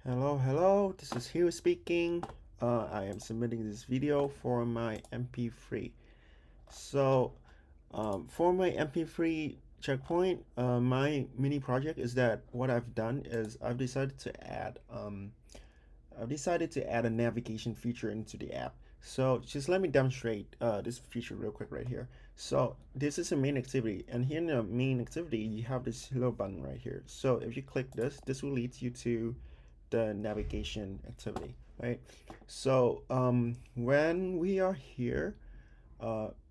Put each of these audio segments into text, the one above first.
Hello, this is Hugh speaking. I am submitting this video for my MP3. So, for my MP3 checkpoint, my mini project is that what I've done is I've decided to add a navigation feature into the app. So just let me demonstrate this feature real quick right here. So this is a main activity, and here in the main activity, you have this little button right here. So if you click this, this will lead you to the navigation activity, right? So when we are here,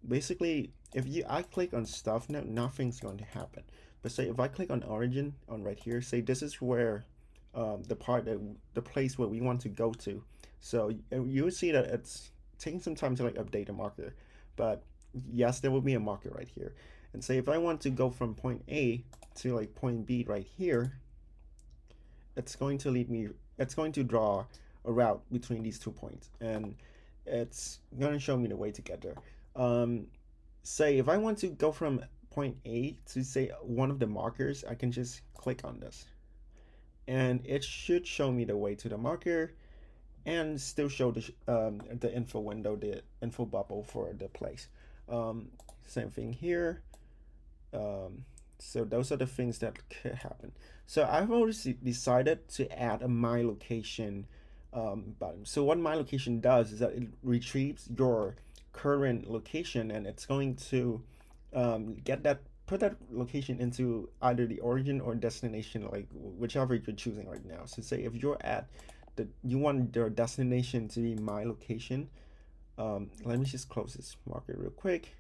basically, if I click on stuff now, nothing's going to happen. But say if I click on origin on right here, say this is where the place where we want to go to. So you would see that it's taking some time to like update a marker, but yes, there will be a marker right here. And say if I want to go from point A to like point B right here, it's going to lead me. It's going to draw a route between these 2 points, and it's going to show me the way to get there. Say if I want to go from point A to say one of the markers, I can just click on this and it should show me the way to the marker and still show the info window, the info bubble for the place. Same thing here. So those are the things that could happen. So I've already decided to add a my location button. So what my location does is that it retrieves your current location, and it's going to put that location into either the origin or destination, like whichever you're choosing right now. So say if you're at you want your destination to be my location. Let me just close this marker real quick.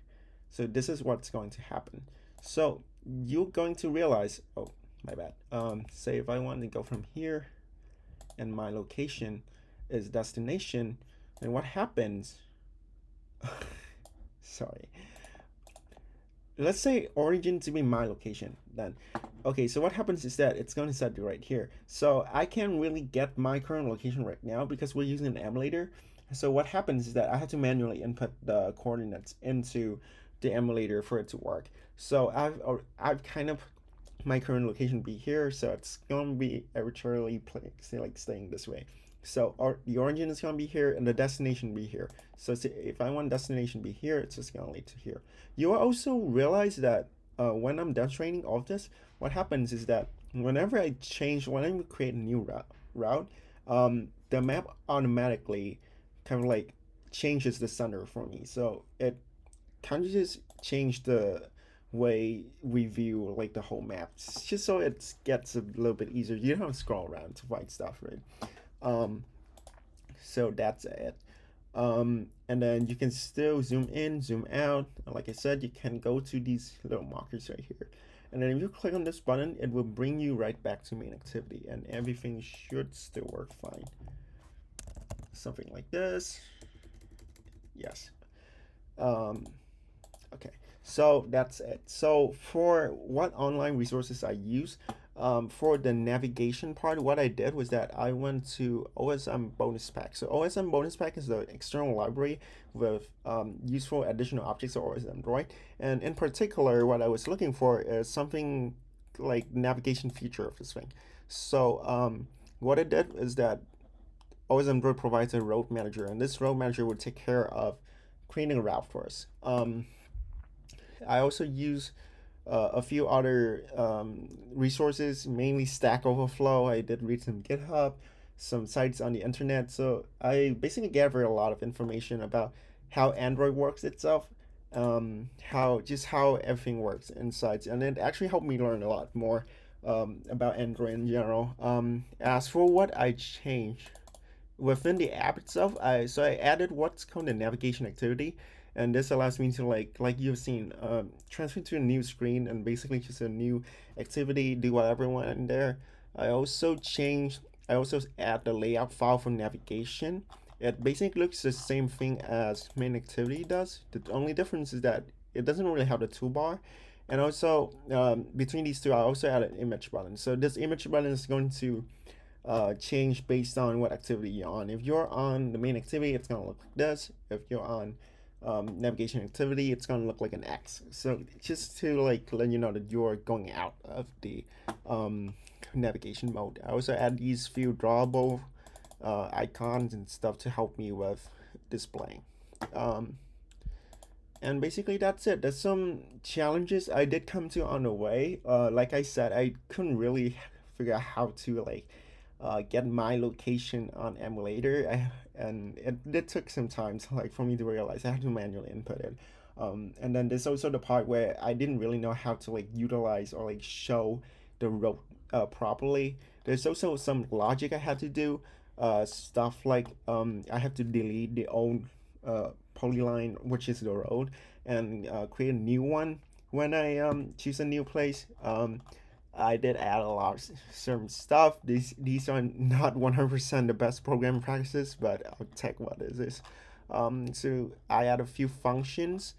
So this is what's going to happen. So you're going to realize, oh, my bad. Say if I want to go from here and my location is destination, then what happens? Sorry. Let's say origin to be my location then. Okay, so what happens is that it's going to set you right here. So I can't really get my current location right now because we're using an emulator. So what happens is that I have to manually input the coordinates into the emulator for it to work. So I've kind of my current location be here, so it's gonna be arbitrarily staying this way. So the origin is gonna be here and the destination be here. So if I want destination be here, it's just gonna lead to here. You will also realize that when I'm demonstrating all of this, what happens is that whenever I create a new route, the map automatically kind of like changes the center for me. So it kind of just changed the way we view like the whole map, just so it gets a little bit easier. You don't have to scroll around to find stuff, right? Um, so that's it. And then you can still zoom in, zoom out. Like I said, you can go to these little markers right here. And then if you click on this button, it will bring you right back to main activity, and everything should still work fine. Something like this. Yes. Um, okay, so that's it. So for what online resources I use, for the navigation part, what I did was that I went to OSMBonuspack. So OSMBonuspack is the external library with useful additional objects or OSM Android. And in particular, what I was looking for is something like navigation feature of this thing. So what I did is that OS Android provides a road manager, and this road manager would take care of creating a route for us. I also use a few other resources, mainly Stack Overflow. I did read some GitHub, some sites on the internet. So I basically gathered a lot of information about how Android works itself, how everything works inside, and it actually helped me learn a lot more about Android in general. As for what I changed within the app itself, I added what's called the navigation activity, and this allows me to like you've seen transfer to a new screen and basically just a new activity, do whatever I want in there. I also add the layout file for navigation. It basically looks the same thing as main activity does. The only difference is that it doesn't really have the toolbar. And also between these two, I also added an image button. So this image button is going to change based on what activity you're on. If you're on the main activity, it's gonna look like this. If you're on navigation activity, it's gonna look like an X. So just to like let you know that you're going out of the navigation mode. I also add these few drawable icons and stuff to help me with displaying. And basically that's it. There's some challenges I did come to on the way. Like I said, I couldn't really figure out how to like get my location on emulator, and it took some time to, like, for me to realize I had to manually input it. And then there's also the part where I didn't really know how to like utilize or like show the road properly. There's also some logic I had to do, stuff like I have to delete the old polyline, which is the road, and create a new one when I choose a new place. I did add a lot of certain stuff. These are not 100% the best programming practices, but I'll check what is this. So I add a few functions.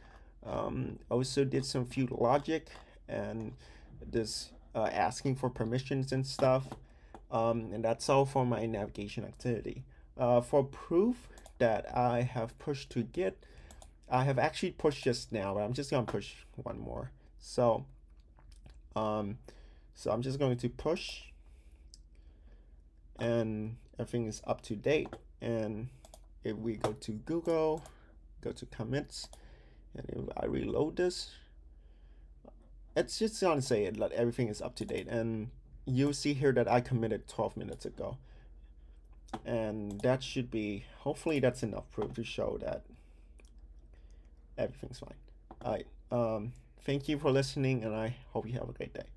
Also did some few logic and this asking for permissions and stuff. And that's all for my navigation activity. For proof that I have pushed to Git, I have actually pushed just now, but I'm just gonna push one more. So I'm just going to push, and everything is up to date. And if we go to Google, go to commits, and if I reload this, it's just gonna say it that everything is up to date. And you'll see here that I committed 12 minutes ago. And that should be, hopefully that's enough proof to show that everything's fine. All right. Thank you for listening, and I hope you have a great day.